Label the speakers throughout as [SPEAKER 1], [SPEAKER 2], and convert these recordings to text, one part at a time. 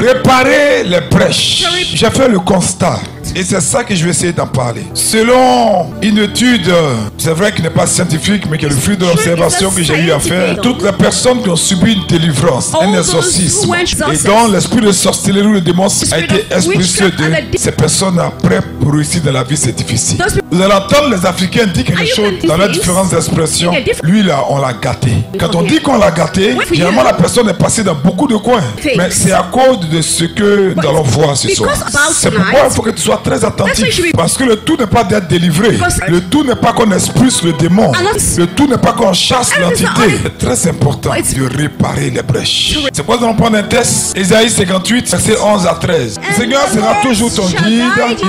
[SPEAKER 1] Réparer les brèches. J'ai fait le constat. Et c'est ça que je vais essayer d'en parler. Selon une étude, c'est vrai qu'elle n'est pas scientifique, mais qui est le fruit de l'observation que j'ai eu à faire, toutes les personnes qui ont subi une délivrance, un exorcisme, et dont l'esprit de sorcellerie ou le démon a été expulsé de ces personnes après pour réussir dans la vie, c'est difficile. Vous allez entendre les Africains dire quelque chose dans leurs différentes expressions. Lui là, on l'a gâté. Quand on dit qu'on l'a gâté, généralement la personne est passée dans beaucoup de coins. Mais c'est à cause de ce que nous allons voir ce soir. C'est pourquoi il faut que tu sois très attentif. Parce que le tout n'est pas d'être délivré. Le tout n'est pas qu'on expulse le démon. Le tout n'est pas qu'on chasse l'entité. C'est très important de réparer les brèches. C'est pourquoi nous allons prendre un test. Ésaïe 58, verset 11 à 13. Le Seigneur sera toujours ton guide.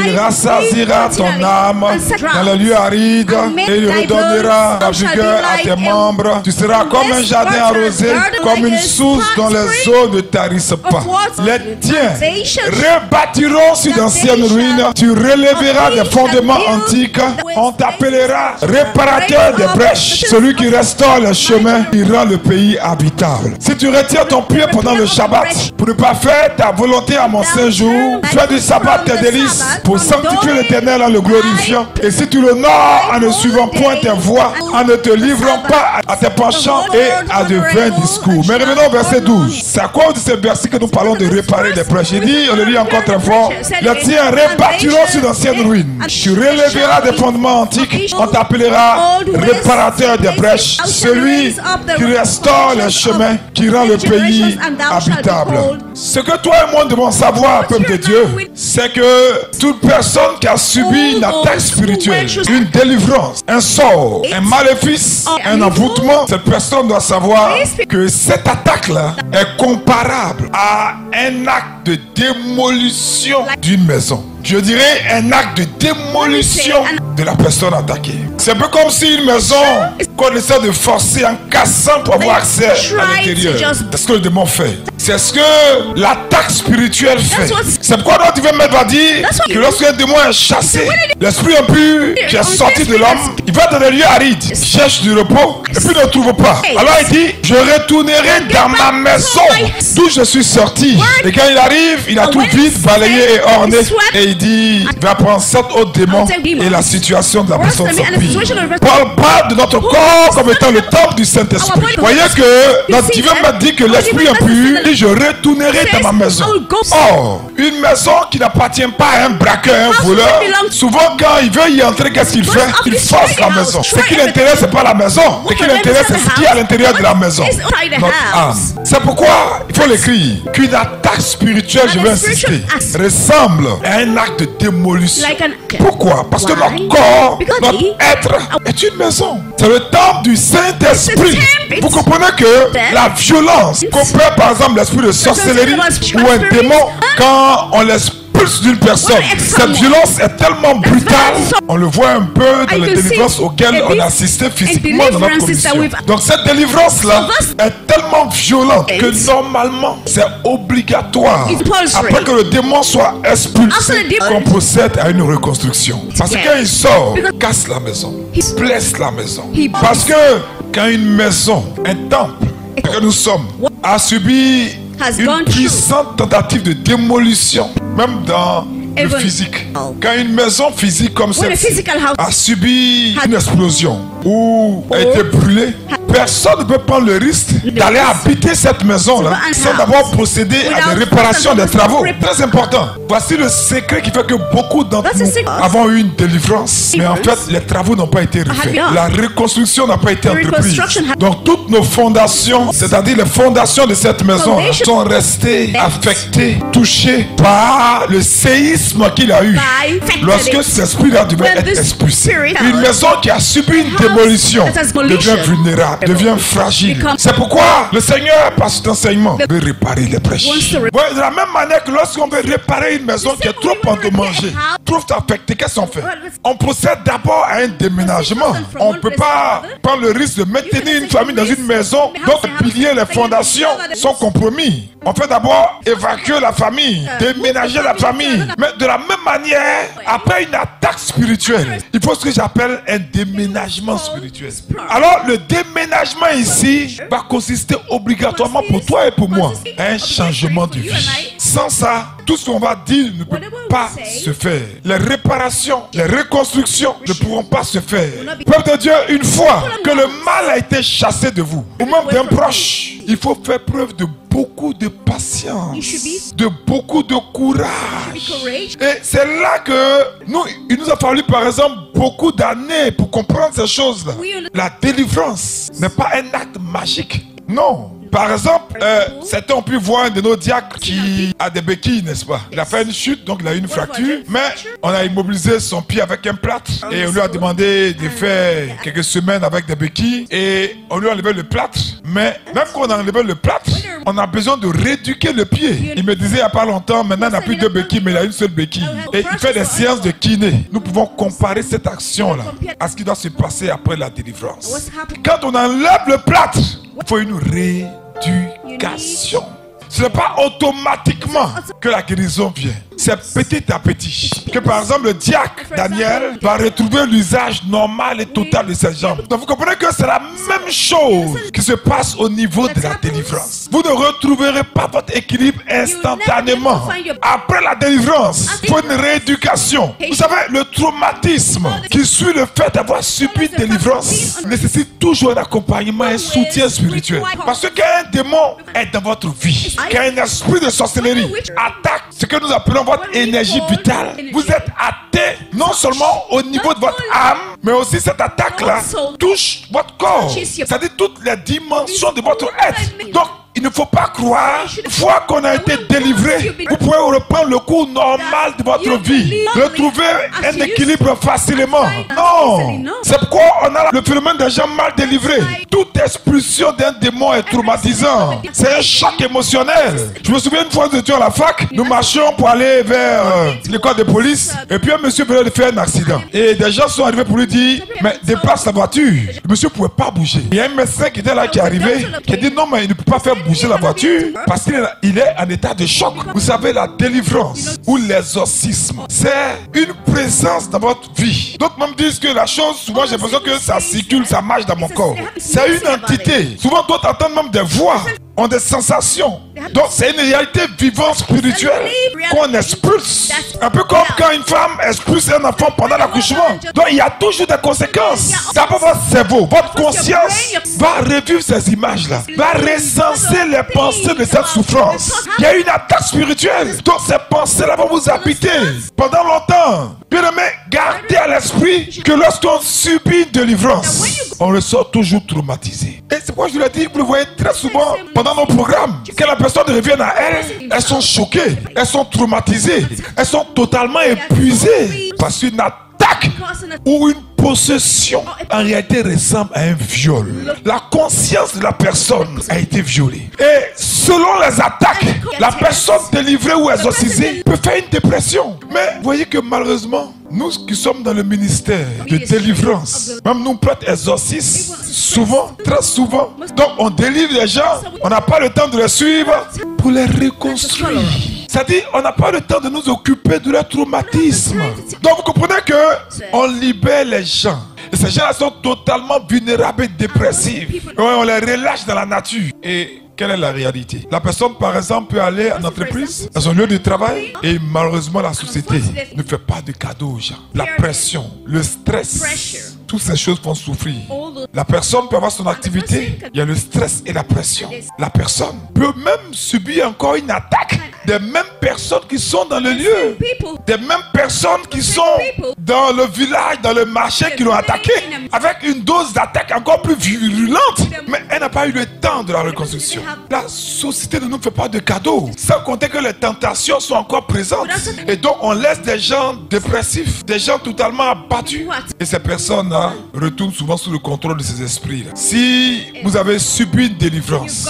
[SPEAKER 1] Il rassasiera ton âme dans les lieux arides et il redonnera la vigueur à tes membres. Tu seras comme un jardin arrosé, comme une source dont les eaux ne tarissent pas. Les tiens rebâtiront sur d'anciennes ruines. Tu relèveras des fondements antiques. On t'appellera réparateur des brèches, celui qui restaure le chemin, qui rend le pays habitable. Si tu retires ton pied pendant le Shabbat pour ne pas faire ta volonté à mon saint jour, fais du sabbat tes délices pour sanctifier l'Éternel en le glorifiant. Et si tu l'honores en ne suivant point tes voies, en ne te livrant pas à tes penchants et à de vains discours. Mais revenons au verset 12. C'est à cause de ce verset que nous parlons de réparer les brèches. Il dit, on le lit encore très fort, les tiens rebâtiront sur d'anciennes ruines. Tu relèveras des fondements antiques. On t'appellera réparateur des brèches, celui qui restaure les chemins, qui rend le pays habitable. Ce que toi et moi devons savoir, peuple de Dieu, c'est que toute personne qui a subi une attaque spirituelle, une délivrance, un sort, un maléfice, un envoûtement, cette personne doit savoir que cette attaque-là est comparable à un acte de démolition d'une maison. Je dirais un acte de démolition de la personne attaquée. C'est un peu comme si une maison qu'on essaie de forcer en cassant pour avoir accès à l'intérieur. C'est ce que le démon fait. C'est ce que l'attaque spirituelle fait. C'est pourquoi notre divin maître va dire que lorsqu'un démon est chassé, l'esprit impur qui est sorti de l'homme, il va dans les lieux arides, il cherche du repos et puis ne trouve pas. Alors il dit, je retournerai dans ma maison d'où je suis sorti. Et quand il arrive, il a tout vide, balayé et orné. Et il dit, va prendre 7 autres démons et la situation de la personne s'empire. Parle pas de notre corps comme étant le temple du Saint-Esprit. Voyez que notre divin m'a dit que l'esprit impur, et je retournerai dans ma maison. Or, une maison qui n'appartient pas à un braqueur, un voleur, souvent quand il veut y entrer, qu'est-ce qu'il fait? Il force la maison. Ce qui l'intéresse, c'est pas la maison. Ce qui l'intéresse, c'est ce qui est à l'intérieur de la maison. Notre âme. C'est pourquoi il faut l'écrire qu'une attaque spirituelle, je vais insister, ressemble à un acte de démolition. Pourquoi? Parce que notre corps, notre être est une maison. C'est le temple du Saint-Esprit. Vous comprenez que la violence qu'opère par exemple l'esprit de sorcellerie ou un démon quand on l'expulse d'une personne, cette violence est tellement brutale. On le voit un peu dans les délivrances auxquelles on a assisté physiquement dans notre commission. Donc cette délivrance-là est tellement violente que normalement c'est obligatoire, après que le démon soit expulsé, qu'on procède à une reconstruction. Parce que quand il sort, il casse la maison, il blesse la maison. Parce que quand une maison, un temple que nous sommes, a subi une puissante tentative de démolition, même dans le physique. Quand une maison physique comme celle-ci a subi une explosion ou a été brûlée, personne ne peut prendre le risque d'aller habiter cette maison-là sans d'abord procéder à des réparations, des travaux. Très important. Voici le secret qui fait que beaucoup d'entre nous avons eu une délivrance. Mais en fait, les travaux n'ont pas été refaits. La reconstruction n'a pas été entreprise. Donc toutes nos fondations, c'est-à-dire les fondations de cette maison, sont restées affectées, touchées par le séisme qu'il a eu lorsque cet esprit-là devait être expulsé. Une maison qui a subi une démolition devient vulnérable, devient fragile. C'est pourquoi le Seigneur, par cet enseignement, veut réparer les brèches. De la même manière que lorsqu'on veut réparer une maison qui est trop endommagée, trop affectée, qu'est-ce qu'on fait? On procède d'abord à un déménagement. On ne peut pas prendre le risque de maintenir une famille dans une maison dont les piliers, les fondations sont compromis. On fait d'abord évacuer la famille, déménager la famille. Mais de la même manière, après une attaque spirituelle, il faut ce que j'appelle un déménagement spirituel. Alors le déménagement ici va consister obligatoirement pour toi et pour moi à un changement de vie. sans ça, tout ce qu'on va dire ne peut pas se faire. Les réparations, les reconstructions ne pourront pas se faire. Peuple de Dieu, une fois que le mal a été chassé de vous, ou même d'un proche, il faut faire preuve de beaucoup de patience, de beaucoup de courage. Et c'est là que il nous a fallu par exemple beaucoup d'années pour comprendre ces choses-là. La délivrance n'est pas un acte magique. Non. Par exemple, certains ont pu voir un de nos diacres qui a des béquilles, n'est-ce pas? Il a fait une chute, donc il a eu une fracture. Mais on a immobilisé son pied avec un plâtre. Et on lui a demandé de faire quelques semaines avec des béquilles. Et on lui a enlevé le plâtre. Mais même quand on a enlevé le plâtre, on a besoin de rééduquer le pied. Il me disait il n'y a pas longtemps, maintenant il n'a plus deux béquilles, mais il a une seule béquille. Et il fait des séances de kiné. Nous pouvons comparer cette action-là à ce qui doit se passer après la délivrance. Quand on enlève le plâtre, il faut une rééducation. Ce n'est pas automatiquement que la guérison vient. C'est petit à petit. Que par exemple le diacre Daniel va retrouver l'usage normal et total de ses jambes. Donc vous comprenez que c'est la même chose qui se passe au niveau de la délivrance. Vous ne retrouverez pas votre équilibre instantanément. Après la délivrance, il faut une rééducation. Vous savez, le traumatisme qui suit le fait d'avoir subi une délivrance nécessite toujours un accompagnement et un soutien spirituel. Parce que quand un démon est dans votre vie, quand un esprit de sorcellerie attaque ce que nous appelons votre énergie vitale, vous êtes athée non seulement au niveau de votre âme, mais aussi cette attaque-là touche votre corps, c'est-à-dire toutes les dimensions de votre être. Donc, il ne faut pas croire, une fois qu'on a été délivré, vous pouvez reprendre le cours normal de votre vie, retrouver un équilibre facilement. Non, c'est pourquoi on a le phénomène des gens mal délivrés. Toute expulsion d'un démon est traumatisant. C'est un choc émotionnel. Je me souviens une fois, nous étions à la fac, nous marchions pour aller vers l'école de police, et puis un monsieur venait de faire un accident. Et des gens sont arrivés pour lui dire, mais déplace la voiture. Le monsieur ne pouvait pas bouger. Il y a un médecin qui était là, qui est arrivé, qui a dit non, mais il ne peut pas faire bouger la voiture parce qu'il est en état de choc. Vous savez, la délivrance ou l'exorcisme, c'est une présence dans votre vie. D'autres même disent que la chose, souvent j'ai l'impression que ça circule, ça marche dans mon corps. C'est une entité. Souvent d'autres entendent même des voix, ont des sensations. Donc c'est une réalité vivante spirituelle qu'on expulse. Un peu comme quand une femme expulse un enfant pendant l'accouchement. Donc il y a toujours des conséquences. D'abord votre cerveau, votre conscience va revivre ces images-là, va recenser les pensées de cette souffrance. Il y a une attaque spirituelle. Donc ces pensées-là vont vous habiter pendant longtemps. Bien aimé, gardez à l'esprit que lorsqu'on subit une délivrance, on ressort toujours traumatisé. Et c'est pourquoi je vous l'ai dit, vous le voyez très souvent pendant nos programmes, que la personne revient à elles sont choquées, elles sont traumatisées, elles sont totalement épuisées parce qu'une attaque ou une possession en réalité ressemble à un viol. La conscience de la personne a été violée. Et selon les attaques, la personne délivrée ou exorcisée peut faire une dépression. Mais voyez que malheureusement, nous qui sommes dans le ministère de délivrance, même nous prêtres exorcistes, souvent, très souvent, donc on délivre les gens, on n'a pas le temps de les suivre pour les reconstruire. C'est-à-dire, on n'a pas le temps de nous occuper de leur traumatisme. Donc vous comprenez que on libère les gens. Et ces gens-là sont totalement vulnérables et dépressifs. Et on les relâche dans la nature. Et quelle est la réalité? La personne, par exemple, peut aller en entreprise, dans son lieu de travail, et malheureusement, la société ne fait pas de cadeaux aux gens. La pression, le stress, toutes ces choses font souffrir. La personne peut avoir son activité, il y a le stress et la pression. La personne peut même subir encore une attaque des mêmes personnes qui sont dans le lieu, des mêmes personnes qui sont dans le village, dans le marché, qui l'ont attaqué, avec une dose d'attaque encore plus virulente, mais elle n'a pas eu le temps de la reconstruction. La société ne nous fait pas de cadeaux, sans compter que les tentations sont encore présentes. Et donc on laisse des gens dépressifs, des gens totalement abattus. Et ces personnes-là retournent souvent sous le contrôle de ces esprits-là. Si vous avez subi une délivrance,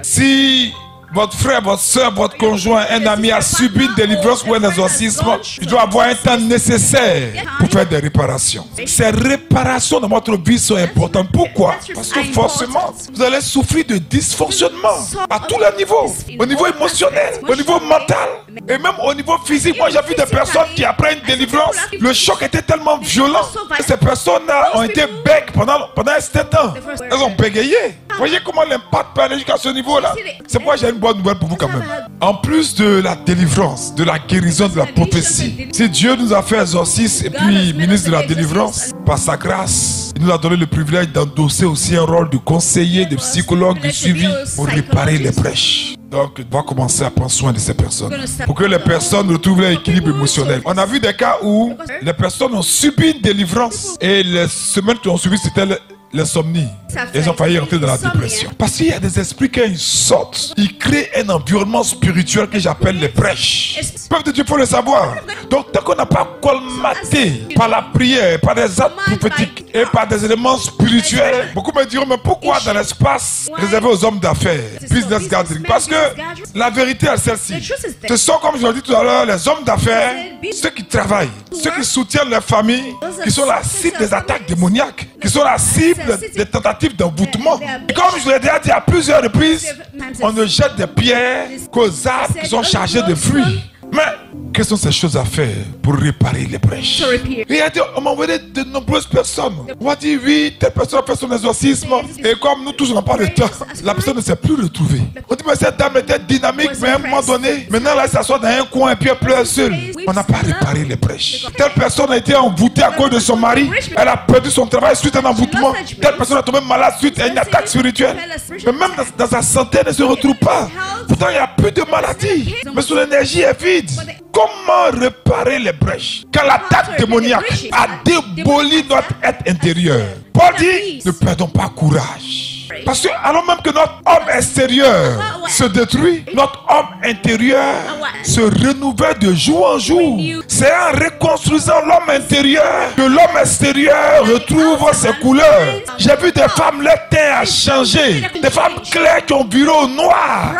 [SPEAKER 1] si votre frère, votre soeur, votre conjoint, un ami a subi une délivrance ou un exorcisme, il doit avoir un temps nécessaire pour faire des réparations. Ces réparations dans votre vie sont importantes. Pourquoi? Parce que forcément, vous allez souffrir de dysfonctionnement à tous les niveaux. Au niveau émotionnel, au niveau mental. Et même au niveau physique, moi j'ai vu des personnes qui après une délivrance, le choc était tellement violent que ces personnes-là ont été bègues pendant un certain temps. Elles ont bégayé. Vous voyez comment l'impact peut aller jusqu'à ce niveau-là? C'est pourquoi j'ai une bonne nouvelle pour vous quand même. En plus de la délivrance, de la guérison, de la prophétie, si Dieu nous a fait exorciste et puis ministre de la délivrance, par sa grâce, il nous a donné le privilège d'endosser aussi un rôle de conseiller, de psychologue, de suivi pour réparer les brèches. Donc, on va commencer à prendre soin de ces personnes pour que les personnes retrouvent leur équilibre émotionnel. On a vu des cas où les personnes ont subi une délivrance et les semaines qui ont suivi, c'était l'insomnie. Ils ont failli entrer dans la dépression. Parce qu'il y a des esprits qui sortent. Ils créent un environnement spirituel que j'appelle les brèches. Peuple de Dieu, il faut le savoir. Donc, tant qu'on n'a pas colmaté par la prière, par des actes prophétiques et par des éléments spirituels, beaucoup me diront, mais pourquoi dans l'espace réservé aux hommes d'affaires, business gathering? Parce que la vérité est celle-ci. Ce sont, comme je l'ai dit tout à l'heure, les hommes d'affaires, ceux qui travaillent, ceux qui soutiennent leurs familles, qui sont la cible des attaques démoniaques, qui sont la cible des tentatives d'envoûtement. Et comme je l'ai déjà dit à plusieurs reprises, on ne jette des pierres qu'aux arbres qui sont chargés de fruits. Mais quelles sont ces choses à faire pour réparer les brèches? Et on m'a envoyé de nombreuses personnes. On m'a dit oui, telle personne a fait son exorcisme. Et comme nous tous on n'a pas de temps, la personne ne s'est plus retrouvée. On dit mais cette dame était dynamique, mais à un moment donné, maintenant là elle s'assoit dans un coin et puis elle pleure seule. On n'a pas réparé les brèches. Telle personne a été envoûtée à cause de son mari. Elle a perdu son travail suite à un envoûtement. Telle personne a tombé malade suite à une attaque spirituelle. Mais même dans sa santé, elle ne se retrouve pas. Pourtant il n'y a plus de maladie. Mais son énergie est vide. Comment réparer les brèches quand l'attaque démoniaque a démoli notre être intérieur? Paul dit, ne perdons pas courage. Parce que alors même que notre homme extérieur se détruit, notre homme intérieur se renouvelle de jour en jour. C'est en reconstruisant l'homme intérieur que l'homme extérieur retrouve ses couleurs. J'ai vu des femmes, leur teint a changé. Des femmes claires qui ont viré au noir.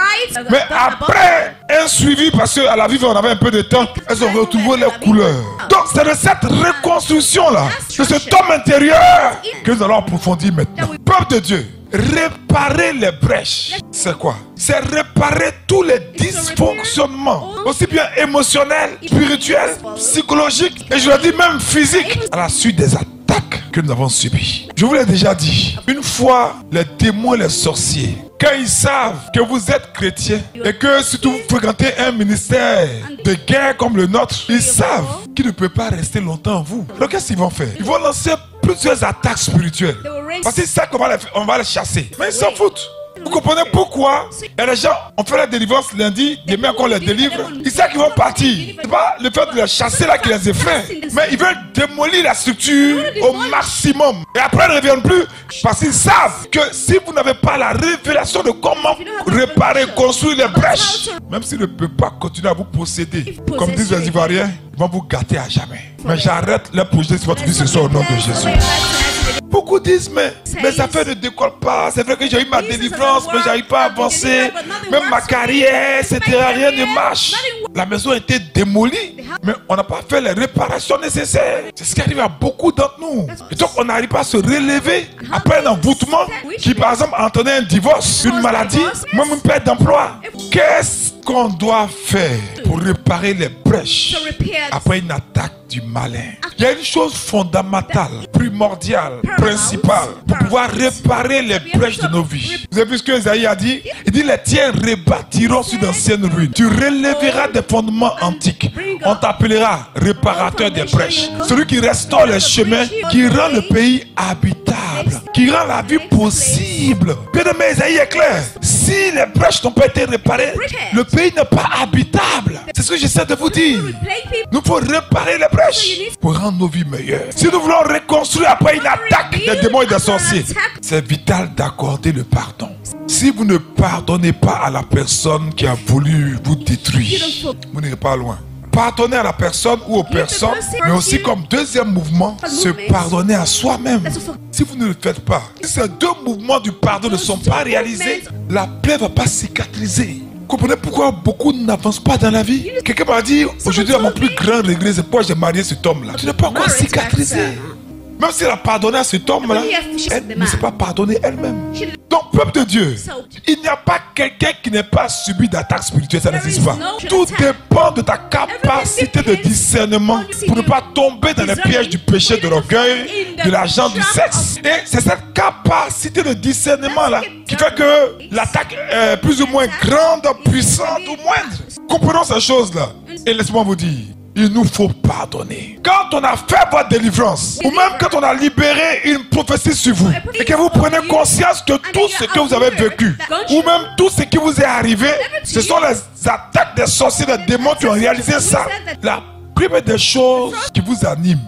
[SPEAKER 1] Mais après un suivi, parce qu'à la vie on avait un peu de temps, elles ont retrouvé leurs couleurs. Donc c'est de cette reconstruction-là, de cet homme intérieur, que nous allons approfondir maintenant. Peuple de Dieu, réparer les brèches, c'est quoi? C'est réparer tous les dysfonctionnements, aussi bien émotionnels, spirituels, psychologiques, et je le dis même physiques, à la suite des attaques que nous avons subies. Je vous l'ai déjà dit, une fois les démons et les sorciers, quand ils savent que vous êtes chrétien et que si vous fréquentez un ministère de guerre comme le nôtre, ils savent qu'ils ne peuvent pas rester longtemps en vous. Donc qu'est-ce qu'ils vont faire? Ils vont lancer plusieurs attaques spirituelles. Parce qu'ils savent qu'on va les chasser. Mais ils s'en foutent. Vous comprenez pourquoi? Et les gens, on fait la délivrance lundi, demain qu'on les délivre. Ils savent qu'ils vont partir. C'est pas le fait de les chasser là qui les effraie. Mais ils veulent démolir la structure au maximum. Et après, ils ne reviennent plus. Parce qu'ils savent que si vous n'avez pas la révélation de comment réparer, construire les brèches, même s'ils ne peuvent pas continuer à vous posséder, comme disent les Ivoiriens, ils vont vous gâter à jamais. Mais j'arrête le projet sur votre vie ce soir au nom de Jésus. Beaucoup disent, mais mes affaires ne décollent pas. C'est vrai que j'ai eu ma délivrance, mais j'arrive pas à avancer. Même ma carrière, etc. Rien ne marche. La maison a été démolie, mais on n'a pas fait les réparations nécessaires. C'est ce qui arrive à beaucoup d'entre nous. Et donc, on n'arrive pas à se relever après un envoûtement qui, par exemple, entraînait un divorce, une maladie, même une perte d'emploi. Qu'est-ce qu'on doit faire pour réparer les brèches après une attaque du malin? Il y a une chose fondamentale, primordiale, principale, pour pouvoir réparer les brèches de nos vies. Vous avez vu ce que Isaïe a dit? Il dit, les tiens rebâtiront sur d'anciennes ruines. Tu relèveras des fondements antiques. On t'appellera réparateur des brèches. Celui qui restaure les chemins, qui rend le pays habitable, qui rend la vie possible. Bien-aimé, Isaïe est clair. Si les brèches n'ont pas été réparées, le pays n'est pas habitable. C'est ce que j'essaie de vous dire. Nous faut réparer les brèches pour rendre nos vies meilleures. Si nous voulons reconstruire après une attaque des démons et des sorciers, c'est vital d'accorder le pardon. Si vous ne pardonnez pas à la personne qui a voulu vous détruire, vous n'irez pas loin. Pardonner à la personne ou aux personnes, mais aussi comme deuxième mouvement, se pardonner à soi-même. Si vous ne le faites pas, si ces deux mouvements du pardon ne sont pas réalisés, la plaie ne va pas cicatriser. Vous comprenez pourquoi beaucoup n'avancent pas dans la vie? Quelqu'un m'a dit, aujourd'hui, à mon plus grand regret, c'est pourquoi j'ai marié cet homme-là. Tu n'es pas encore cicatrisé. Même si elle a pardonné à cet homme-là, elle ne s'est pas pardonnée elle-même. Donc, peuple de Dieu, il n'y a pas quelqu'un qui n'ait pas subi d'attaque spirituelle, ça n'existe pas. Tout dépend de ta capacité de discernement pour ne pas tomber dans les pièges du péché, de l'orgueil, de l'argent, du sexe. Et c'est cette capacité de discernement-là qui fait que l'attaque est plus ou moins grande, puissante ou moindre. Comprenons ces choses-là. Et laissez-moi vous dire, il nous faut pardonner. Quand on a fait votre délivrance, ou même quand on a libéré une prophétie sur vous, et que vous prenez conscience que tout ce que vous avez vécu, ou même tout ce qui vous est arrivé, ce sont les attaques des sorciers, des démons qui ont réalisé ça. La première des choses qui vous anime,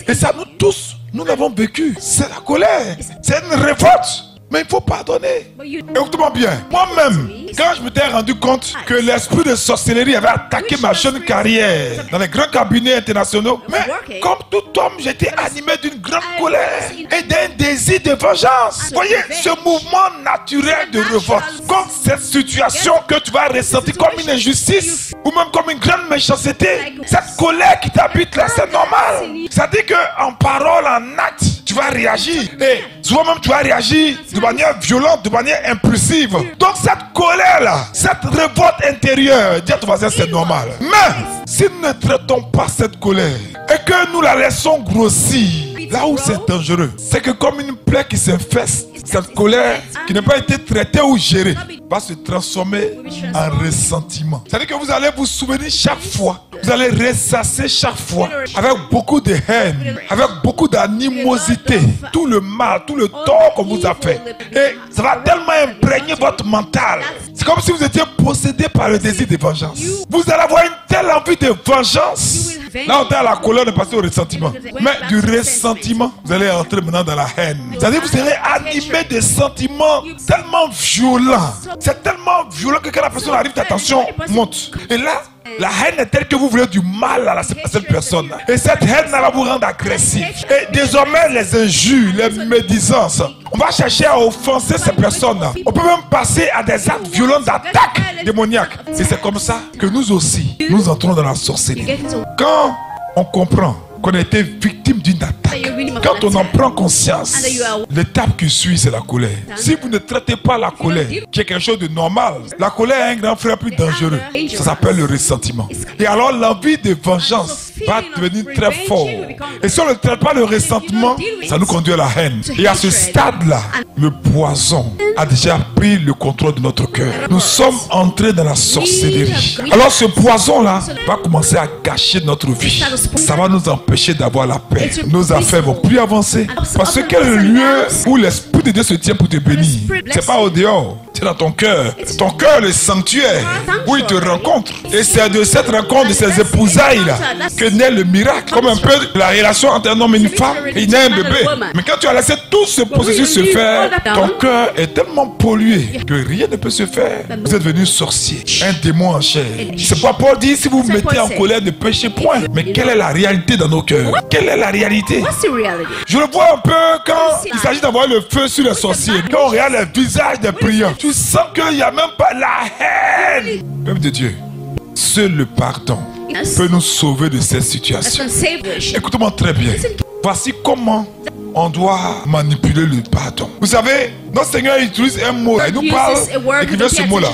[SPEAKER 1] et ça nous tous, nous l'avons vécu, c'est la colère, c'est une révolte. Mais il faut pardonner. Écoutez-moi bien. Moi-même, quand je m'étais rendu compte que l'esprit de sorcellerie avait attaqué ma jeune carrière dans les grands cabinets internationaux, mais comme tout homme, j'étais animé d'une grande colère et d'un désir de vengeance. Vous voyez, ce mouvement naturel de révolte, comme cette situation que tu vas ressentir comme une injustice ou même comme une grande méchanceté, cette colère qui t'habite là, c'est normal. Ça dit qu'en parole, en acte, tu vas réagir. Et souvent même, tu vas réagir de manière violente, de manière impulsive. Donc cette colère-là, cette révolte intérieure, dis à ton voisin, c'est normal. Mais si nous ne traitons pas cette colère et que nous la laissons grossir, là où c'est dangereux, c'est que comme une plaie qui s'infeste, cette colère qui n'a pas été traitée ou gérée va se transformer en ressentiment. C'est-à-dire que vous allez vous souvenir chaque fois, vous allez ressasser chaque fois avec beaucoup de haine, avec beaucoup d'animosité, tout le mal, tout le tort qu'on vous a fait. Et ça va tellement imprégner votre mental. C'est comme si vous étiez possédé par le désir de vengeance. Vous allez avoir une telle envie de vengeance. Là, on est à la colère, on est passé au ressentiment. Mais du ressentiment, vous allez entrer maintenant dans la haine. C'est-à-dire que vous serez animé de sentiments tellement violents. C'est tellement violent que quand la personne arrive, ta tension monte. Et là, la haine est telle que vous voulez du mal à cette personne. Et cette haine va vous rendre agressif. Et désormais, les injures, les médisances, on va chercher à offenser ces personnes. On peut même passer à des actes violents d'attaque démoniaque. Et c'est comme ça que nous aussi, nous entrons dans la sorcellerie. Quand on comprend qu'on a été victime d'une attaque, quand on en prend conscience, l'étape qui suit, c'est la colère. Si vous ne traitez pas la colère, qui est quelque chose de normal, la colère est un grand frère plus dangereux. Ça s'appelle le ressentiment. Et alors l'envie de vengeance va devenir très fort. Et si on ne traite pas le ressentiment, ça nous conduit à la haine. Et à ce stade-là, le poison a déjà pris le contrôle de notre cœur. Nous sommes entrés dans la sorcellerie. Alors ce poison-là va commencer à gâcher notre vie. Ça va nous empêcher d'avoir la paix. Nos affaires vont plus avancer. Parce que quel est le lieu où l'Esprit de Dieu se tient pour te bénir? C'est pas au dehors, c'est dans ton cœur. Ton cœur, le sanctuaire, où il te rencontre. Et c'est de cette rencontre, de ces épousailles-là, que naît le miracle. Comme un peu la relation entre un homme et une femme, et il naît un bébé. Mais quand tu as laissé tout ce processus se faire, ton cœur est tellement pollué que rien ne peut se faire. Vous êtes devenu sorcier, un démon en chair. C'est pourquoi Paul dit, si vous vous mettez en colère, ne péchez point. Mais quelle est la réalité dans nos cœurs? Quelle est la réalité? Je le vois un peu quand il s'agit d'avoir le feu sur les sorciers. Quand on regarde les visages des priants, tu sens qu'il n'y a même pas la haine. Peuple de Dieu, seul le pardon peut nous sauver de cette situation. Écoutez-moi très bien. Voici comment on doit manipuler le pardon. Vous savez, notre Seigneur utilise un mot. Il nous parle, écrivez ce mot-là.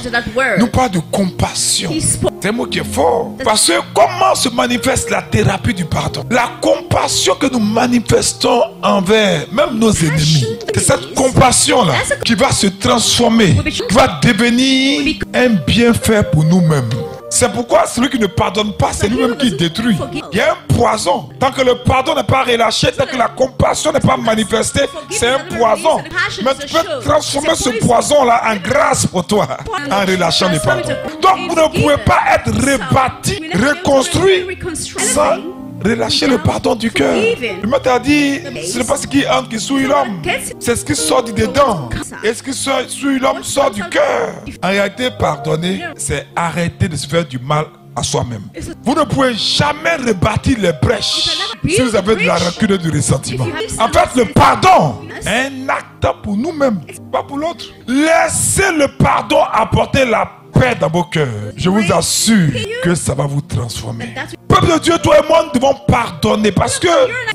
[SPEAKER 1] Il nous parle de compassion. C'est un mot qui est fort. Parce que comment se manifeste la thérapie du pardon? La compassion que nous manifestons envers même nos ennemis. C'est cette compassion-là qui va se transformer, qui va devenir un bienfait pour nous-mêmes. C'est pourquoi celui qui ne pardonne pas, c'est lui-même qui détruit. Il y a un poison. Tant que le pardon n'est pas relâché, tant que la compassion n'est pas manifestée, c'est un poison. Mais tu peux transformer ce poison-là en grâce pour toi, en relâchant le pardon. Donc vous ne pouvez pas être rebâti, reconstruit, sans relâcher le pardon du cœur. Le maître a dit, ce n'est pas ce qui entre qui souille l'homme, c'est ce qui sort du dedans. Et ce qui souille l'homme sort du cœur. En réalité, pardonner, c'est arrêter de se faire du mal à soi-même. Vous ne pouvez jamais rebâtir les brèches si vous avez de la rancune et du ressentiment. En fait, le pardon est un acte pour nous-mêmes, pas pour l'autre. Laissez le pardon apporter la paix dans vos cœurs. Je vous assure que ça va vous transformer. Peuple de Dieu, toi et moi, nous devons pardonner parce que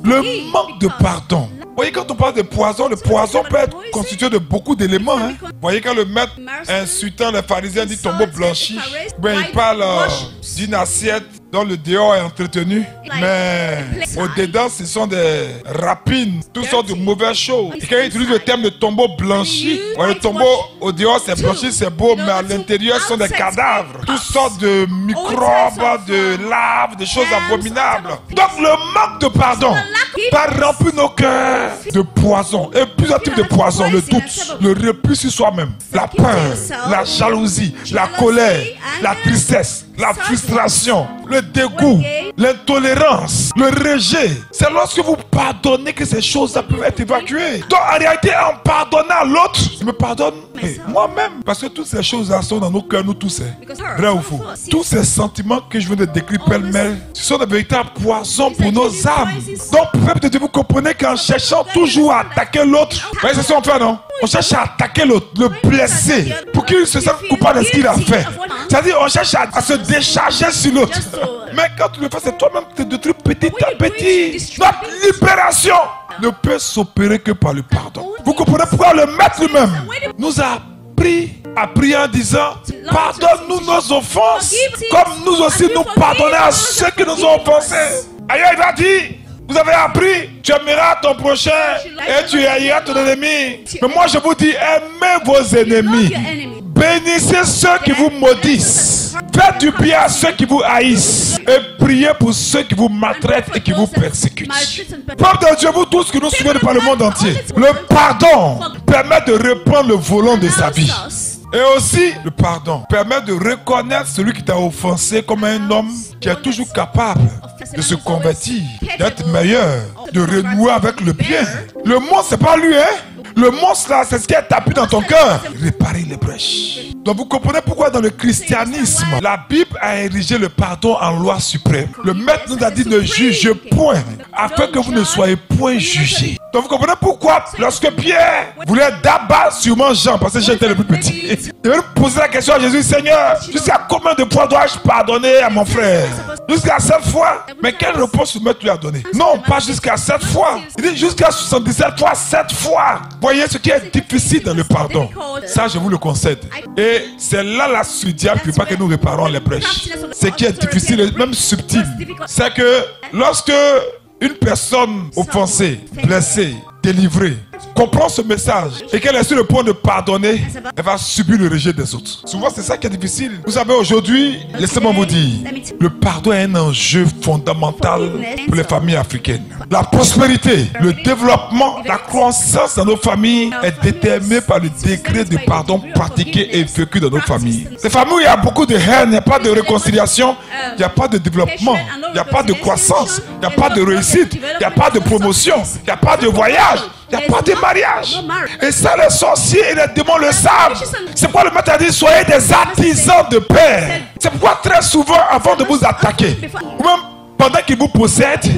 [SPEAKER 1] le manque de pardon voyez, quand on parle de poison, le poison peut être constitué de beaucoup d'éléments. Hein. Vous voyez, quand le maître insultant les pharisiens dit tombeau blanchi, ben, il parle d'une assiette dont le dehors est entretenu, mais au-dedans, ce sont des rapines, toutes sortes de mauvaises choses. Et quand il utilise le terme de tombeau blanchi, le tombeau au dehors c'est blanchi, c'est beau, mais à l'intérieur ce sont des cadavres. Toutes sortes de microbes, de larves, des choses abominables. Donc le manque de pardon va remplir nos cœurs de poison. Et plusieurs types de poison, le doute, le repli sur soi-même, la peur, la jalousie, la colère, la tristesse, la frustration, le dégoût, l'intolérance, le rejet. C'est lorsque vous pardonnez que ces choses-là peuvent être évacuées. Donc en réalité, en pardonnant l'autre, je me pardonne moi-même. Parce que toutes ces choses-là sont dans nos cœurs, nous tous. Vrai ou faux? Tous ces sentiments que je viens de décrire pêle-mêle, ce sont des véritables poisons pour nos âmes. Donc peut-être vous comprenez qu'en cherchant toujours à attaquer l'autre, c'est ce qu'on fait, non? On cherche à attaquer l'autre, le blesser, pour qu'il se sente coupable de ce qu'il a fait. C'est-à-dire on cherche à se décharger sur l'autre. Mais quand tu le fais, c'est toi-même qui te détruis petit à petit. Notre libération ne peut s'opérer que par le pardon. Vous comprenez pourquoi le maître lui-même nous a appris en disant pardonne-nous nos offenses, comme nous aussi nous pardonnons à ceux qui nous ont offensés. Ailleurs il va dire, vous avez appris, tu aimeras ton prochain et tu haïras ton ennemi. Mais moi je vous dis, aimez vos ennemis. Bénissez ceux qui vous maudissent. Faites du bien à ceux qui vous haïssent. Et priez pour ceux qui vous maltraitent et qui vous persécutent. Peuple de Dieu, vous tous qui nous suivez par le monde entier, le pardon permet de reprendre le volant de sa vie. Et aussi, le pardon permet de reconnaître celui qui t'a offensé comme un homme qui est toujours capable de se convertir, d'être meilleur, de renouer avec le bien. Le monstre, c'est pas lui, hein? Le monstre là, c'est ce qui est tapé dans ton cœur. Réparer les brèches. Donc vous comprenez pourquoi dans le christianisme, la Bible a érigé le pardon en loi suprême. Le maître nous a dit ne juge point, afin que vous ne soyez point jugés. Donc vous comprenez pourquoi lorsque Pierre voulait d'abattre sûrement Jean, parce que Jean était le plus petit, il veut poser la question à Jésus, Seigneur, jusqu'à combien de fois dois-je pardonner à mon frère? Jusqu'à 7 fois. Mais quelle réponse le maître lui a donné? Non, pas jusqu'à 7 fois. Il dit jusqu'à 77 fois, 7 fois. Voyez ce qui est difficile dans le pardon. Ça, je vous le concède. Et c'est là la suite diable pour pas que nous réparons les brèches. Ce qui est difficile et même subtil, c'est que lorsque une personne offensée, blessée, délivrée, comprend ce message et qu'elle est sur le point de pardonner, elle va subir le rejet des autres. Souvent, c'est ça qui est difficile. Vous savez, aujourd'hui, laissez-moi vous dire, le pardon est un enjeu fondamental pour les familles africaines. La prospérité, le développement, la croissance dans nos familles est déterminée par le degré de pardon pratiqué et vécu dans nos familles. Les familles où il y a beaucoup de haine, il n'y a pas de réconciliation, il n'y a pas de développement, il n'y a pas de croissance, il n'y a pas de réussite, il n'y a pas de promotion, il n'y a pas de voyage. Il n'y a pas de mariage. Et ça, les sorciers et les démons le savent. C'est pourquoi le maître a dit, soyez des artisans de paix. C'est pourquoi très souvent, avant de vous attaquer, ou même pendant qu'ils vous possèdent,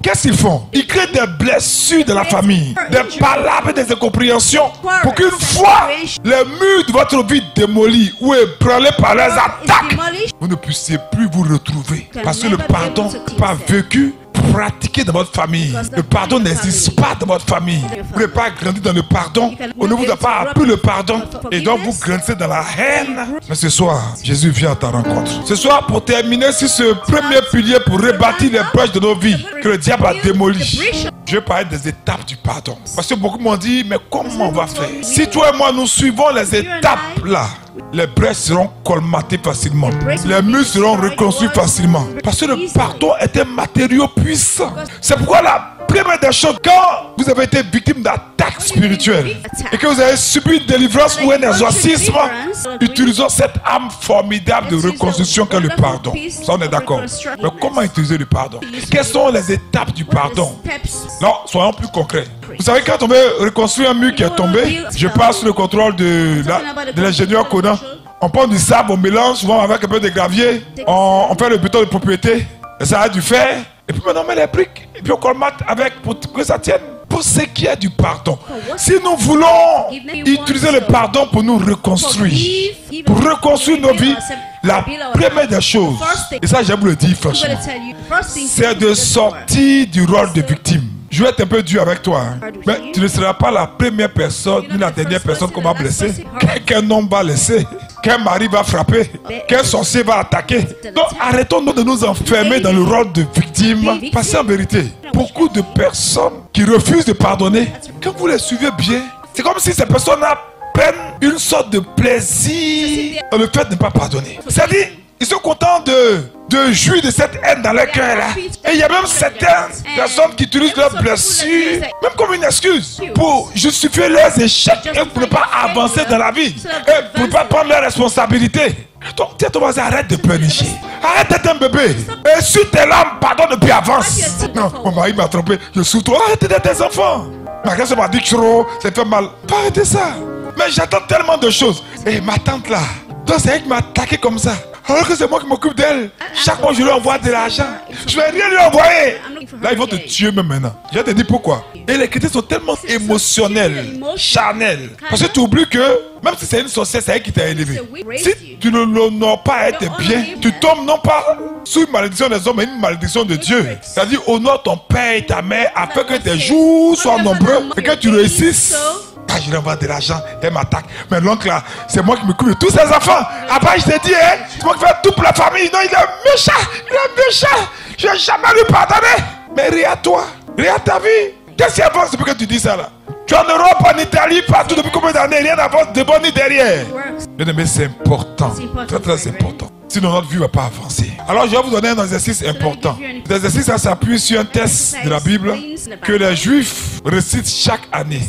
[SPEAKER 1] qu'est-ce qu'ils font? Ils créent des blessures de la famille, des palabres et des incompréhensions, pour qu'une fois les murs de votre vie démolis ou ébranlés par les attaques, vous ne puissiez plus vous retrouver. Parce que le pardon n'est pas vécu, pratiqué dans votre famille. Le pardon n'existe pas dans votre famille. Vous n'avez pas grandi dans le pardon. On ne vous a pas appris le pardon. Et donc vous grandissez dans la haine. Mais ce soir, Jésus vient à ta rencontre. Ce soir, pour terminer sur ce premier pilier pour rebâtir les brèches de nos vies que le diable a démolies, je vais parler des étapes du pardon. Parce que beaucoup m'ont dit, mais comment on va faire? Si toi et moi nous suivons les étapes là, les brèches seront colmatées facilement. Les murs seront reconstruits facilement. Parce que le pardon est un matériau puissant. C'est pourquoi la première des choses, quand vous avez été victime d'attaques spirituelles et que vous avez subi une délivrance ou un exorcisme, utilisons cette arme formidable de reconstruction qu'est le pardon. Ça, on est d'accord. Mais comment utiliser le pardon? Quelles sont les étapes du pardon? Non, soyons plus concrets. Vous savez, quand on veut reconstruire un mur qui est tombé, je passe sous le contrôle de l'ingénieur Conan. On prend du sable, on mélange souvent avec un peu de gravier, on fait le béton de propriété, et ça a du fer, et puis maintenant on met les briques, et puis on colmate avec pour que ça tienne. Pour ce qui est du pardon, si nous voulons utiliser le pardon pour nous reconstruire, pour reconstruire nos vies, la première des choses, et ça j'aime vous le dire franchement, c'est de sortir du rôle de victime. je vais être un peu dur avec toi. Hein. Mais tu ne seras pas la première personne, ni la dernière personne qu'on va blesser. Qu'un homme va laisser, qu'un mari va frapper, qu'un sorcier va attaquer. Donc arrêtons-nous de nous enfermer dans le rôle de victime. Parce qu'en vérité, beaucoup de personnes qui refusent de pardonner, quand vous les suivez bien, c'est comme si ces personnes prennent une sorte de plaisir dans le fait de ne pas pardonner. C'est-à-dire, ils sont contents de jouir de cette haine dans leur cœur là. Et il y a même certaines personnes qui utilisent leurs blessures même comme une excuse pour justifier leurs échecs et pour ne pas avancer dans la vie et pour ne pas prendre leurs responsabilités. Donc tiens ton voisin, arrête de pleurnicher. Arrête d'être un bébé. Et sur tes larmes, pardonne et puis avance. Non, mon mari m'a trompé, je souffre. Arrête d'être tes enfants. Ma grâce m'a dit que ça fait mal. Pas arrêter ça. Mais j'attends tellement de choses. Et ma tante là, donc c'est elle qui m'a attaqué comme ça. Alors que c'est moi qui m'occupe d'elle. Chaque mois, je lui envoie de l'argent. Je vais rien lui envoyer. Là, ils vont te tuer même maintenant. Je vais te dire pourquoi. Et les chrétiens sont tellement émotionnels, charnels. Parce que tu oublies que, même si c'est une sorcière, c'est elle qui t'a élevé. Si tu ne l'honores pas à être bien, tu tombes non pas sous une malédiction des hommes, mais une malédiction de Dieu. C'est-à-dire, honore ton père et ta mère afin que tes jours soient nombreux et que tu réussisses. Ah, je lui envoie de l'argent, elle m'attaque. Mais l'oncle là, c'est moi qui me coupe de tous ses enfants. Après, je t'ai dit, hein, c'est moi qui fais tout pour la famille. Non, il est méchant, il est méchant. Je n'ai jamais lui pardonné. Mais regarde-toi, regarde ta vie. Qu'est-ce qui avance depuis que tu dis ça là? Tu es en Europe, en Italie, partout depuis combien d'années? Rien n'avance de bon ni derrière. Bien-aimé, c'est important. Très très important. Sinon notre vie ne va pas avancer. Alors je vais vous donner un exercice important. L'exercice ça s'appuie sur un test de la Bible que les Juifs récitent chaque année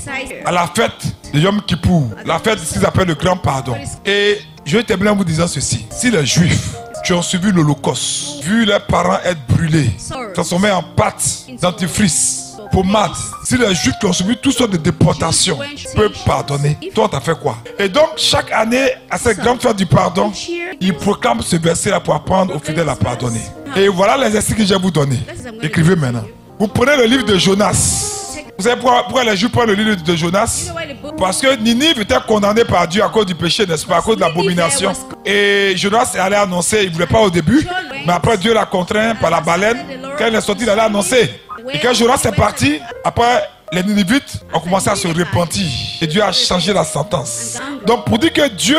[SPEAKER 1] à la fête de Yom Kippour, la fête de ce qu'ils appellent le grand pardon. Et je vais terminer en vous disant ceci. Si les Juifs qui ont suivi l'Holocauste, vu leurs parents être brûlés, transformés en pâte, dentifrice, pommade, si les Juifs qui ont subi toutes sortes de déportations peuvent pardonner, toi t'as fait quoi? Et donc chaque année, à cette grande fête du pardon, ils proclament ce verset-là pour apprendre aux fidèles à pardonner. Et voilà l'exercice que je vais vous donner. Écrivez maintenant. Vous prenez le livre de Jonas. Vous savez pourquoi les Juifs prennent le livre de Jonas? Parce que Ninive était condamné par Dieu à cause du péché, n'est-ce pas? À cause de l'abomination. Et Jonas allait annoncer, il ne voulait pas au début, mais après Dieu l'a contraint par la baleine. Quand il est sorti, il allait annoncer. Et quand Jonas est parti, après les Ninivites ont commencé à se repentir. Et Dieu a changé la sentence. Donc pour dire que Dieu,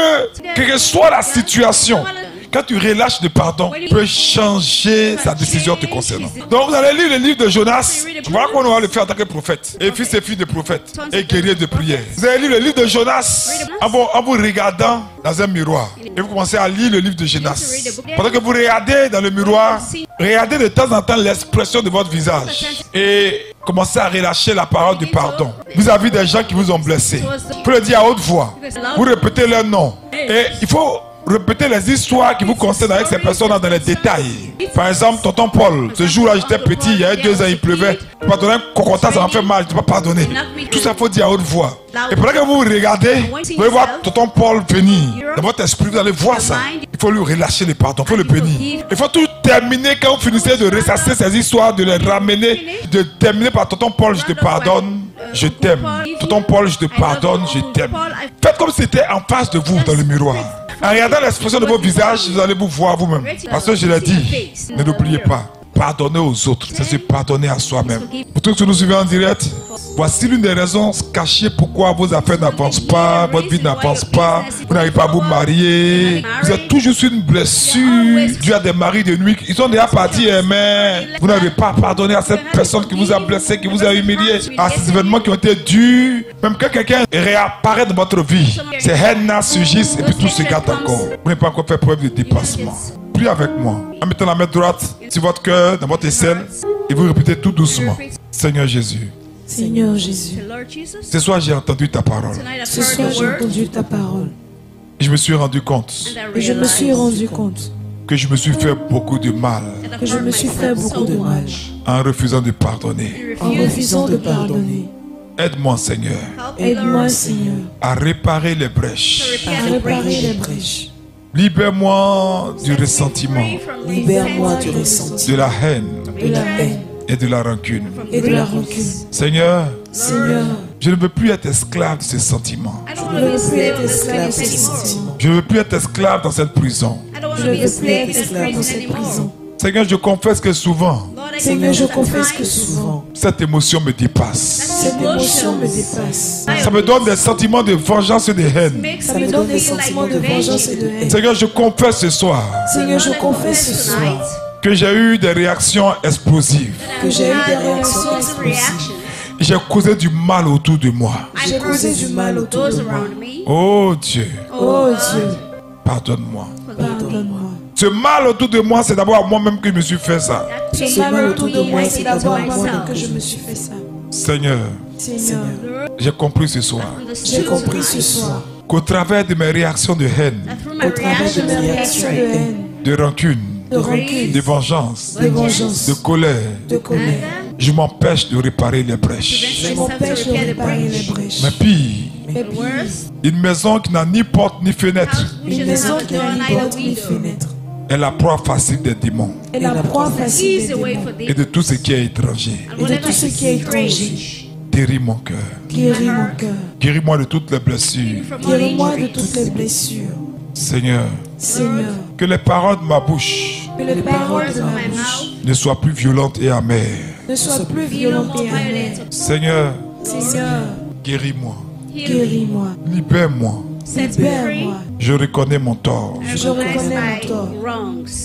[SPEAKER 1] quelle que soit la situation, quand tu relâches le pardon, peut changer sa décision te concernant. Donc vous allez lire le livre de Jonas. Voilà comment on va le faire en tant que prophète. Et fils et filles de prophète. Et guerrier de prière. Vous allez lire le livre de Jonas en vous regardant dans un miroir. Et vous commencez à lire le livre de Jonas. Pendant que vous regardez dans le miroir, regardez de temps en temps l'expression de votre visage. Et commencez à relâcher la parole du pardon vis-à-vis des gens qui vous ont blessé. Vous pouvez le dire à haute voix. Vous répétez leur nom. Et il faut répétez les histoires qui vous concernent avec ces personnes dans les détails. Par exemple, tonton Paul, ce jour-là j'étais petit, il y avait 2 ans, il pleuvait. Je m'a donné un cocotin, ça m'a fait mal, je ne t'ai pas pardonné. Tout ça, il faut dire à haute voix. Et pendant que vous regardez, vous allez voir tonton Paul venir. Dans votre esprit, vous allez voir ça. Il faut lui relâcher le pardon, il faut le bénir. Il faut tout terminer quand vous finissez de ressasser ces histoires, de les ramener, de terminer par tonton Paul, je te pardonne, je t'aime. Tonton Paul, je te pardonne, je t'aime. Faites comme si c'était en face de vous dans le miroir. En regardant l'expression de vos visages, vous allez vous voir vous-même. Parce que je l'ai dit, ne l'oubliez pas. Pardonner aux autres, c'est se pardonner à soi-même. Pour tous ceux qui nous suivent en direct, voici l'une des raisons cachées pourquoi vos affaires n'avancent pas, votre vie n'avance pas, vous n'arrivez pas à vous marier, vous êtes toujours sur une blessure. Dieu a des maris de nuit, ils sont déjà partis, mais vous n'avez pas pardonné à cette personne qui vous a blessé, qui vous a humilié, à ces événements qui ont été durs. Même quand quelqu'un réapparaît dans votre vie, ces haines surgissent et puis tout se gâte encore. Vous n'avez pas encore fait preuve de dépassement. Priez avec moi, en mettant la main droite sur votre cœur, dans votre aisselle, et vous répétez tout doucement. Seigneur Jésus.
[SPEAKER 2] Seigneur Jésus.
[SPEAKER 1] Ce soir, j'ai entendu ta parole.
[SPEAKER 2] Ce soir, j'ai entendu ta parole.
[SPEAKER 1] Et je me suis rendu compte.
[SPEAKER 2] Et je me suis rendu compte.
[SPEAKER 1] Que je me suis fait beaucoup de mal.
[SPEAKER 2] Que je me suis fait beaucoup de mal.
[SPEAKER 1] En refusant de pardonner.
[SPEAKER 2] En refusant de pardonner.
[SPEAKER 1] Aide-moi, Seigneur.
[SPEAKER 2] Aide-moi, Seigneur.
[SPEAKER 1] À réparer les brèches.
[SPEAKER 2] À réparer les brèches.
[SPEAKER 1] Libère-moi du ressentiment.
[SPEAKER 2] Libère-moi du ressentiment.
[SPEAKER 1] De la haine.
[SPEAKER 2] De la haine.
[SPEAKER 1] Et de la rancune.
[SPEAKER 2] Et de la rancune.
[SPEAKER 1] Seigneur.
[SPEAKER 2] Seigneur.
[SPEAKER 1] Je ne veux plus être esclave de ces sentiments.
[SPEAKER 2] Je ne veux plus être esclave de ces sentiments.
[SPEAKER 1] Je ne veux plus être esclave dans cette prison.
[SPEAKER 2] Je ne veux plus être esclave dans cette prison.
[SPEAKER 1] Seigneur, je confesse que souvent,
[SPEAKER 2] Seigneur, je confesse que souvent,
[SPEAKER 1] cette émotion me dépasse.
[SPEAKER 2] cette émotion me dépasse.
[SPEAKER 1] Ça me donne des sentiments de vengeance et de haine.
[SPEAKER 2] Ça me donne des sentiments de vengeance et de haine.
[SPEAKER 1] Seigneur, je confesse ce soir
[SPEAKER 2] Seigneur, je confesse ce soir
[SPEAKER 1] que j'ai eu des réactions explosives.
[SPEAKER 2] que j'ai eu des réactions explosives.
[SPEAKER 1] J'ai causé du mal autour de moi.
[SPEAKER 2] J'ai causé du mal autour de moi.
[SPEAKER 1] Oh Dieu,
[SPEAKER 2] Oh Dieu,
[SPEAKER 1] pardonne-moi.
[SPEAKER 2] pardonne-moi.
[SPEAKER 1] Ce mal autour de moi, c'est d'abord à moi-même que je me suis fait ça.
[SPEAKER 2] Ce mal autour de moi, c'est d'abord à moi que je me suis fait ça.
[SPEAKER 1] Seigneur,
[SPEAKER 2] Seigneur,
[SPEAKER 1] j'ai compris ce soir
[SPEAKER 2] j'ai compris ce soir
[SPEAKER 1] qu'au travers de mes réactions de haine,
[SPEAKER 2] qu'au travers de mes réactions de haine,
[SPEAKER 1] de rancune,
[SPEAKER 2] de rancune,
[SPEAKER 1] de vengeance,
[SPEAKER 2] de vengeance,
[SPEAKER 1] de colère,
[SPEAKER 2] de colère,
[SPEAKER 1] je m'empêche de réparer les brèches.
[SPEAKER 2] je m'empêche de réparer les brèches.
[SPEAKER 1] Mais pire,
[SPEAKER 2] Mais pire,
[SPEAKER 1] une maison qui n'a ni porte ni fenêtre
[SPEAKER 2] une maison qui n'a ni porte ni fenêtre
[SPEAKER 1] est la proie facile des démons
[SPEAKER 2] est la proie facile des démons
[SPEAKER 1] et de tout ce qui est étranger.
[SPEAKER 2] et de tout ce qui est étranger.
[SPEAKER 1] Guéris mon cœur.
[SPEAKER 2] Guéris mon cœur.
[SPEAKER 1] Guéris-moi de toutes les blessures.
[SPEAKER 2] Guéris-moi de toutes les blessures.
[SPEAKER 1] Seigneur,
[SPEAKER 2] Seigneur,
[SPEAKER 1] que les paroles de ma bouche
[SPEAKER 2] que les paroles de ma bouche
[SPEAKER 1] ne soient plus violentes et amères.
[SPEAKER 2] ne soient plus violentes et amères.
[SPEAKER 1] Seigneur,
[SPEAKER 2] Seigneur,
[SPEAKER 1] guéris-moi.
[SPEAKER 2] guéris-moi.
[SPEAKER 1] Libère-moi.
[SPEAKER 2] Libère-moi.
[SPEAKER 1] Je reconnais mon tort.
[SPEAKER 2] Je reconnais mon tort.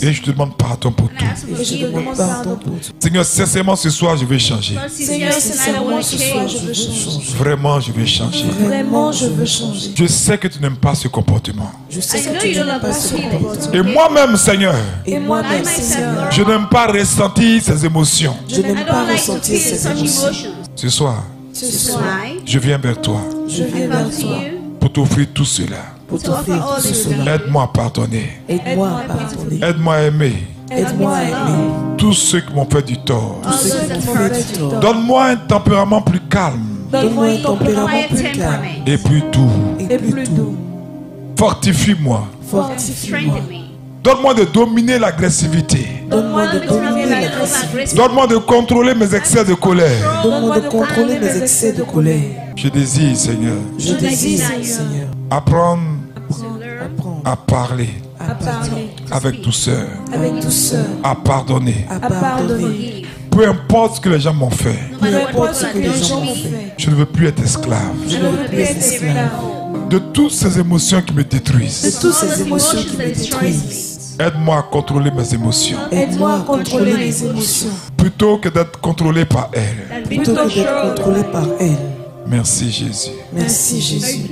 [SPEAKER 1] Et je te demande pardon pour tout.
[SPEAKER 2] Et je te demande pardon pour tout.
[SPEAKER 1] Seigneur, sincèrement ce soir, je vais changer.
[SPEAKER 2] Seigneur, sincèrement, ce soir, je veux changer.
[SPEAKER 1] Vraiment, je vais changer.
[SPEAKER 2] Vraiment, je veux changer.
[SPEAKER 1] Je sais que tu n'aimes pas ce comportement.
[SPEAKER 2] Je sais que tu n'aimes pas ce comportement.
[SPEAKER 1] Et moi-même, Seigneur,
[SPEAKER 2] Et moi-même, Seigneur,
[SPEAKER 1] je n'aime pas ressentir ces émotions.
[SPEAKER 2] je n'aime pas ressentir ces émotions.
[SPEAKER 1] Ce soir,
[SPEAKER 2] Ce soir,
[SPEAKER 1] je viens vers toi
[SPEAKER 2] je viens vers toi
[SPEAKER 1] pour t'offrir tout cela.
[SPEAKER 2] pour t'offrir tout cela.
[SPEAKER 1] Aide-moi à pardonner.
[SPEAKER 2] Aide-moi à pardonner.
[SPEAKER 1] Aide-moi à aimer
[SPEAKER 2] Aide-moi à aimer
[SPEAKER 1] tous ceux qui m'ont fait du tort.
[SPEAKER 2] tous ceux qui m'ont fait du tort.
[SPEAKER 1] Donne-moi un tempérament plus calme
[SPEAKER 2] Donne-moi un tempérament plus calme
[SPEAKER 1] et plus doux.
[SPEAKER 2] et plus doux.
[SPEAKER 1] Fortifie-moi.
[SPEAKER 2] Fortifie-moi.
[SPEAKER 1] Donne-moi de dominer l'agressivité.
[SPEAKER 2] Donne-moi de dominer l'agressivité.
[SPEAKER 1] Donne-moi de contrôler mes excès de colère.
[SPEAKER 2] Donne-moi de contrôler mes excès de colère.
[SPEAKER 1] Je désire, Seigneur,
[SPEAKER 2] Je désire, Seigneur,
[SPEAKER 1] apprendre
[SPEAKER 2] apprendre
[SPEAKER 1] à parler
[SPEAKER 2] à parler
[SPEAKER 1] avec douceur,
[SPEAKER 2] avec douceur,
[SPEAKER 1] à pardonner.
[SPEAKER 2] à pardonner.
[SPEAKER 1] Peu importe ce que les gens m'ont fait,
[SPEAKER 2] Peu importe ce que les gens m'ont fait,
[SPEAKER 1] je ne veux plus être esclave
[SPEAKER 2] je ne veux plus être esclave
[SPEAKER 1] de toutes ces émotions qui me
[SPEAKER 2] de
[SPEAKER 1] détruisent.
[SPEAKER 2] toutes ces émotions qui me détruisent.
[SPEAKER 1] Aide-moi à contrôler mes émotions
[SPEAKER 2] Aide-moi à contrôler les émotions
[SPEAKER 1] plutôt que d'être contrôlé par elles.
[SPEAKER 2] plutôt que d'être contrôlé par elles.
[SPEAKER 1] Merci Jésus.
[SPEAKER 2] Merci Jésus.